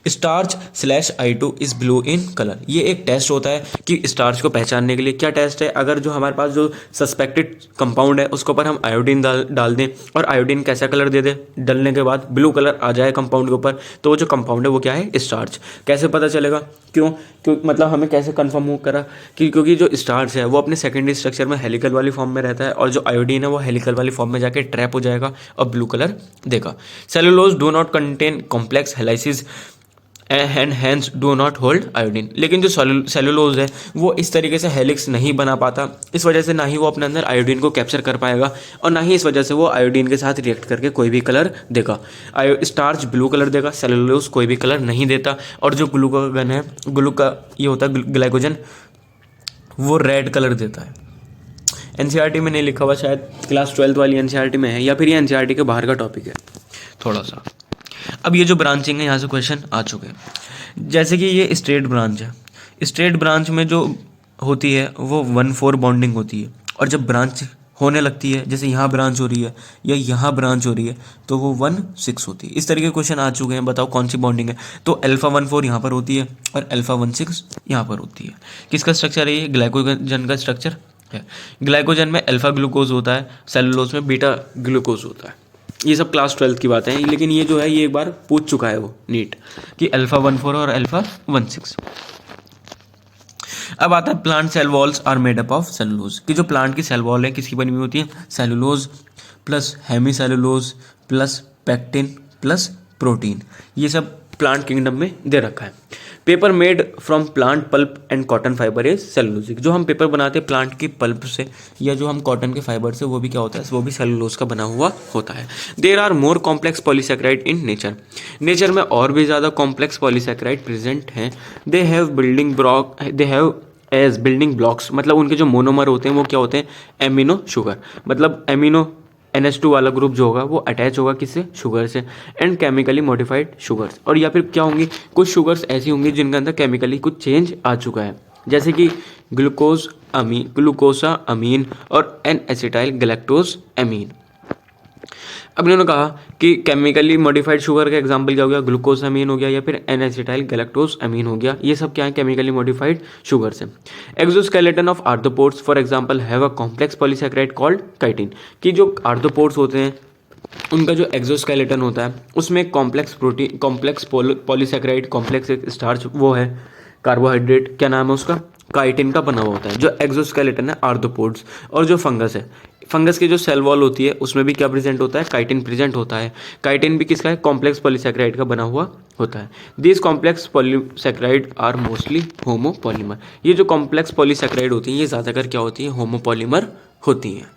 स्टार्च/I2 इज ब्लू इन कलर, ये एक टेस्ट होता है कि स्टार्च को पहचानने के लिए। क्या टेस्ट है, अगर जो हमारे पास जो सस्पेक्टेड कंपाउंड है उसके ऊपर हम आयोडीन डाल दें और आयोडीन कैसा कलर दे दे, डलने के बाद ब्लू कलर आ जाए कंपाउंड के ऊपर, तो वो जो कंपाउंड है वो क्या है, स्टार्च। कैसे पता चलेगा, क्यों मतलब हमें कैसे कन्फर्म करा कि क्योंकि जो स्टार्च है वो अपने सेकेंडरी स्ट्रक्चर में हेलिकल वाली फॉर्म में रहता है और जो आयोडीन है वो हेलिकल वाली फॉर्म में जाके ट्रैप हो जाएगा और ब्लू कलर देगा। Cellulose do not contain complex helices and hence do not hold iodine. लेकिन जो सेलुलोज है वो इस तरीके से हेलिक्स नहीं बना पाता, इस वजह से ना ही वो अपने अंदर आयोडीन को कैप्चर कर पाएगा और ना ही इस वजह से वो आयोडीन के साथ रिएक्ट करके कोई भी कलर देगा। स्टार्च ब्लू कलर देगा, सेलुलोज कोई भी कलर नहीं देता। और जो ग्लूकागन है, ये होता है ग्लाइकोजन, वो रेड कलर देता है। एनसीईआरटी में नहीं लिखा हुआ, शायद क्लास 12 वाली एनसीईआरटी में है या फिर ये एनसीईआरटी के बाहर का टॉपिक है थोड़ा सा। अब ये जो ब्रांचिंग है यहाँ से क्वेश्चन आ चुके हैं। जैसे कि ये स्ट्रेट ब्रांच है, स्ट्रेट ब्रांच में जो होती है वो 1,4 बॉन्डिंग होती है और जब ब्रांच होने लगती है, जैसे यहाँ ब्रांच हो रही है या यहाँ ब्रांच हो रही है, तो वो 1,6 होती है। इस तरीके के क्वेश्चन आ चुके हैं, बताओ कौन सी बॉन्डिंग है। तो α1,4 यहाँ पर होती है और α1,6 यहाँ पर होती है। किसका स्ट्रक्चर है ये? ग्लाइकोजन का स्ट्रक्चर है। ग्लाइकोजन में अल्फा ग्लूकोज होता है, सेलुलोज में बीटा ग्लूकोज होता है। ये सब क्लास 12 की बातें हैं, लेकिन ये जो है ये एक बार पूछ चुका है वो नीट कि α1,4 और α1,6। अब आता है plant cell walls are made up of cellulose, कि जो प्लांट की सेल वॉल है किसकी बनी हुई होती है? Cellulose plus hemi cellulose plus pectin plus protein, ये सब प्लांट किंगडम में दे रखा है। Paper made from plant pulp and cotton fibre is cellulosic, जो हम पेपर बनाते हैं प्लांट की पल्प से या जो हम कॉटन के फाइबर से, वो भी क्या होता है? वो भी सेलुलोज का बना हुआ होता है। There are more complex polysaccharide in nature में और भी ज़्यादा कॉम्प्लेक्स पॉलीसैकेराइड प्रेजेंट हैं। They have as building blocks, मतलब उनके जो मोनोमर होते हैं वो क्या होते हैं? एमिनो शुगर, मतलब एमिनो NH2 वाला ग्रुप जो होगा वो अटैच होगा किससे? शुगर से। एंड केमिकली मॉडिफाइड शुगर्स, और या फिर क्या होंगी? कुछ शुगर्स ऐसी होंगी जिनके अंदर केमिकली कुछ चेंज आ चुका है, जैसे कि ग्लूकोसा अमीन और एन एसिटाइल गैलेक्टोज अमीन। अब इन्होंने कहा कि केमिकली मॉडिफाइड शुगर का एग्जांपल क्या हो गया? ग्लूकोज अमीन हो गया या फिर एन एसिटाइल गैलेक्टोज अमीन हो गया। ये सब क्या है? केमिकली मॉडिफाइड शुगर से। Exoskeleton of arthropods for example have a complex polysaccharide called chitin, कि जो आर्थ्रोपोड्स होते हैं उनका जो एक्सोस्केलेटन होता है उसमें कॉम्प्लेक्स पॉलीसैकेराइड, कॉम्प्लेक्स एक स्टार्च वो है कार्बोहाइड्रेट, क्या नाम है उसका? काइटिन का बना हुआ होता है। जो एक्सोस्केलेटन है आर्थ्रोपोड्स, और जो फंगस है, फंगस की जो सेल वॉल होती है उसमें भी क्या प्रेजेंट होता है? काइटिन प्रेजेंट होता है। काइटिन भी किसका है? कॉम्प्लेक्स पॉलीसैकेराइड का बना हुआ होता है। This complex polysaccharide are mostly homopolymer, ये जो कॉम्प्लेक्स पॉलीसैकेराइड होती हैं ये ज़्यादातर क्या होती है? होमोपॉलीमर होती हैं।